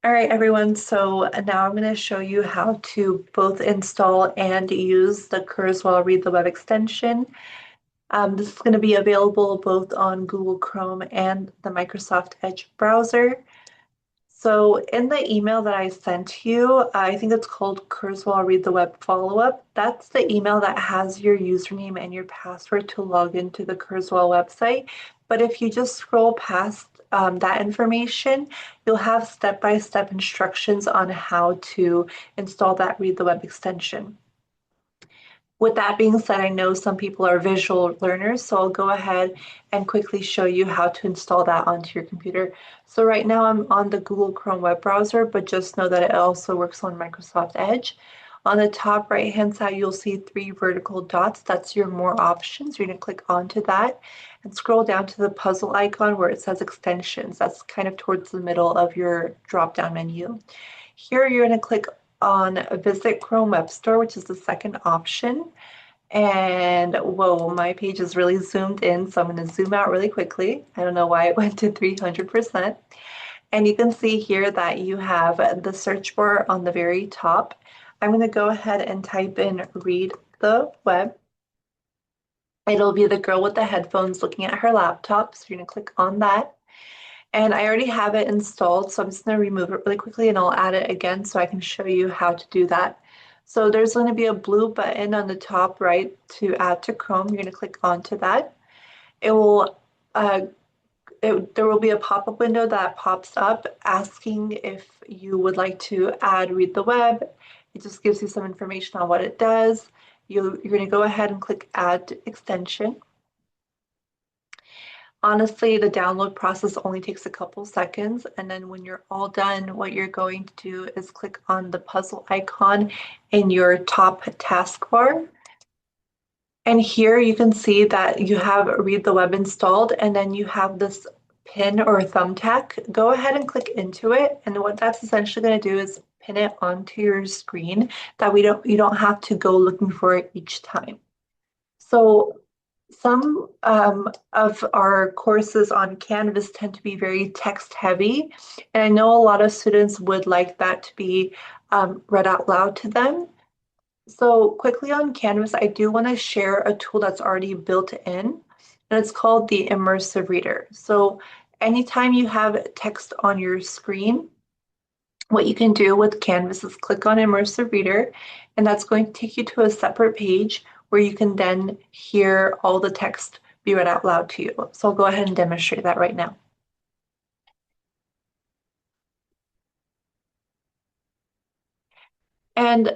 All right, everyone. So now I'm going to show you how to both install and use the Kurzweil Read the Web extension. This is going to be available both on Google Chrome and the Microsoft Edge browser. So in the email that I sent you, I think it's called Kurzweil Read the Web Follow-up. That's the email that has your username and your password to log into the Kurzweil website. But if you just scroll past that information, you'll have step-by-step instructions on how to install that Read the Web extension. With that being said, I know some people are visual learners, so I'll go ahead and quickly show you how to install that onto your computer. So right now I'm on the Google Chrome web browser, but just know that it also works on Microsoft Edge. On the top right-hand side, you'll see three vertical dots. That's your more options. You're going to click onto that and scroll down to the puzzle icon where it says extensions. That's kind of towards the middle of your drop-down menu. Here, you're going to click on Visit Chrome Web Store, which is the second option. And whoa, my page is really zoomed in, so I'm going to zoom out really quickly. I don't know why it went to 300%. And you can see here that you have the search bar on the very top. I'm going to go ahead and type in Read the Web. It'll be the girl with the headphones looking at her laptop, so you're going to click on that. And I already have it installed, so I'm just going to remove it really quickly and I'll add it again so I can show you how to do that. So there's going to be a blue button on the top right to add to Chrome. You're going to click onto that. It will there will be a pop-up window that pops up asking if you would like to add Read the Web. It just gives you some information on what it does. You're going to go ahead and click Add Extension. Honestly, the download process only takes a couple seconds, and then when you're all done, what you're going to do is click on the puzzle icon in your top taskbar. And here you can see that you have Read the Web installed, and then you have this pin or thumbtack. Go ahead and click into it, and what that's essentially going to do is pin it onto your screen that you don't have to go looking for it each time. So some of our courses on Canvas tend to be very text heavy, and I know a lot of students would like that to be read out loud to them. So quickly on Canvas, I do want to share a tool that's already built in, and it's called the Immersive Reader. So anytime you have text on your screen, what you can do with Canvas is click on Immersive Reader, and that's going to take you to a separate page where you can then hear all the text be read out loud to you. So I'll go ahead and demonstrate that right now. And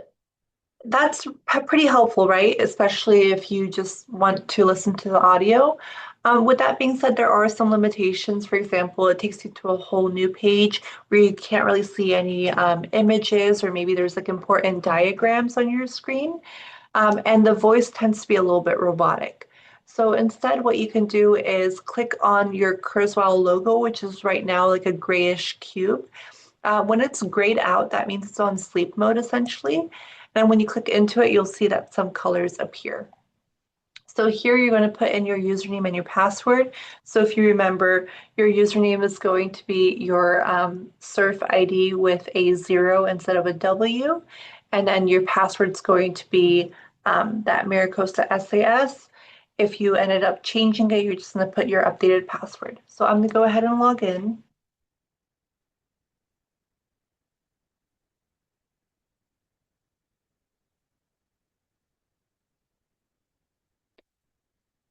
that's pretty helpful, right? Especially if you just want to listen to the audio. With that being said, there are some limitations. For example, it takes you to a whole new page where you can't really see any images, or maybe there's like important diagrams on your screen. And the voice tends to be a little bit robotic. So instead, what you can do is click on your Kurzweil logo, which is right now like a grayish cube. When it's grayed out, that means it's on sleep mode essentially. And when you click into it, you'll see that some colors appear. So here you're going to put in your username and your password. So if you remember, your username is going to be your surf ID with a 0 instead of a W. And then your password is going to be that Maricosta SAS. If you ended up changing it, you're just going to put your updated password. So I'm going to go ahead and log in.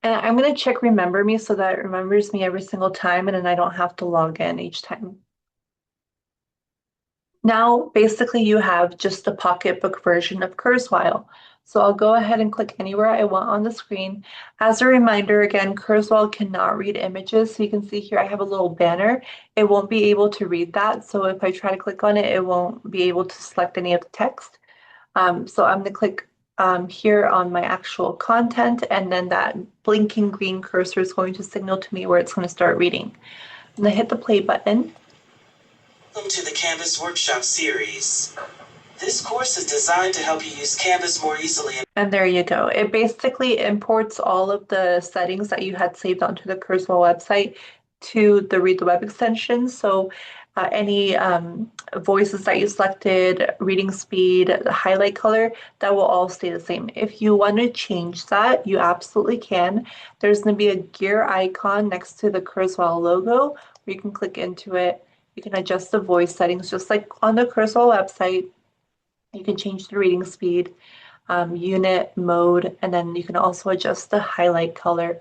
And I'm going to check Remember Me so that it remembers me every single time, and then I don't have to log in each time. Now, basically, you have just a pocketbook version of Kurzweil. So I'll go ahead and click anywhere I want on the screen. As a reminder, again, Kurzweil cannot read images. So you can see here I have a little banner. It won't be able to read that. So if I try to click on it, it won't be able to select any of the text. So I'm going to click here on my actual content, and then that blinking green cursor is going to signal to me where it's going to start reading. I'm going to hit the play button. Welcome to the Canvas Workshop Series. This course is designed to help you use Canvas more easily. And there you go. It basically imports all of the settings that you had saved onto the Kurzweil website to the Read the Web extension. So any voices that you selected, reading speed, the highlight color, that will all stay the same. If you want to change that, you absolutely can. There's going to be a gear icon next to the Kurzweil logo where you can click into it. You can adjust the voice settings just like on the Kurzweil website. You can change the reading speed, unit, mode, and then you can also adjust the highlight color.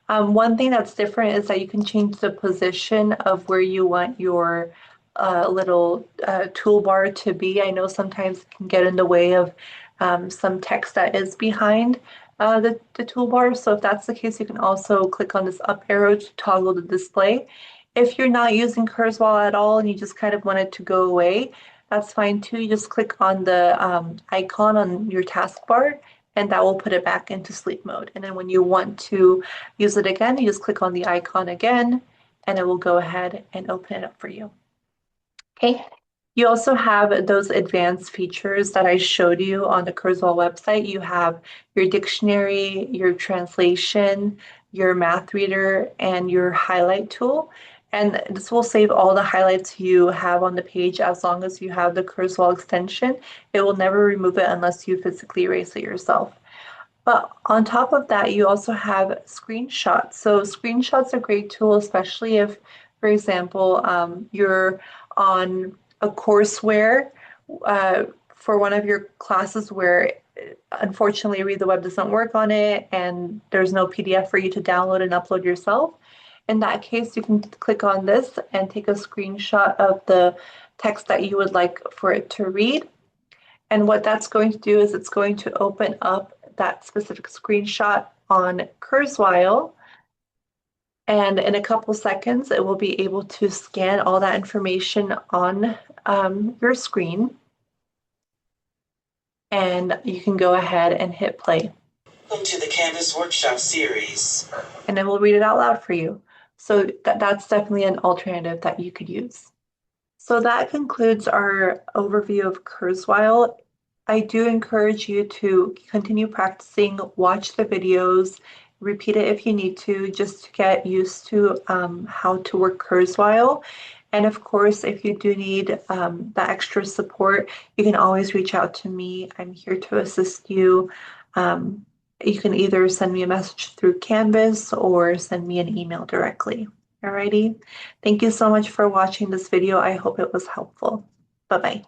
One thing that's different is that you can change the position of where you want your little toolbar to be. I know sometimes it can get in the way of some text that is behind the toolbar. So if that's the case, you can also click on this up arrow to toggle the display. If you're not using Kurzweil at all and you just kind of want it to go away, that's fine too. You just click on the icon on your taskbar and that will put it back into sleep mode. And then when you want to use it again, you just click on the icon again and it will go ahead and open it up for you. Okay. You also have those advanced features that I showed you on the Kurzweil website. You have your dictionary, your translation, your math reader, and your highlight tool. And this will save all the highlights you have on the page as long as you have the Kurzweil extension. It will never remove it unless you physically erase it yourself. But on top of that, you also have screenshots. So screenshots are a great tool, especially if, for example, you're on a courseware for one of your classes where unfortunately Read the Web doesn't work on it and there's no PDF for you to download and upload yourself. In that case, you can click on this and take a screenshot of the text that you would like for it to read. And what that's going to do is it's going to open up that specific screenshot on Kurzweil. And in a couple seconds, it will be able to scan all that information on your screen. And you can go ahead and hit play. Welcome to the Canvas Workshop series. And then we'll read it out loud for you. So that's definitely an alternative that you could use. So that concludes our overview of Kurzweil. I do encourage you to continue practicing, watch the videos, repeat it if you need to, just to get used to how to work Kurzweil. And of course, if you do need that extra support, you can always reach out to me. I'm here to assist you. You can either send me a message through Canvas or send me an email directly. Alrighty. Thank you so much for watching this video. I hope it was helpful. Bye-bye.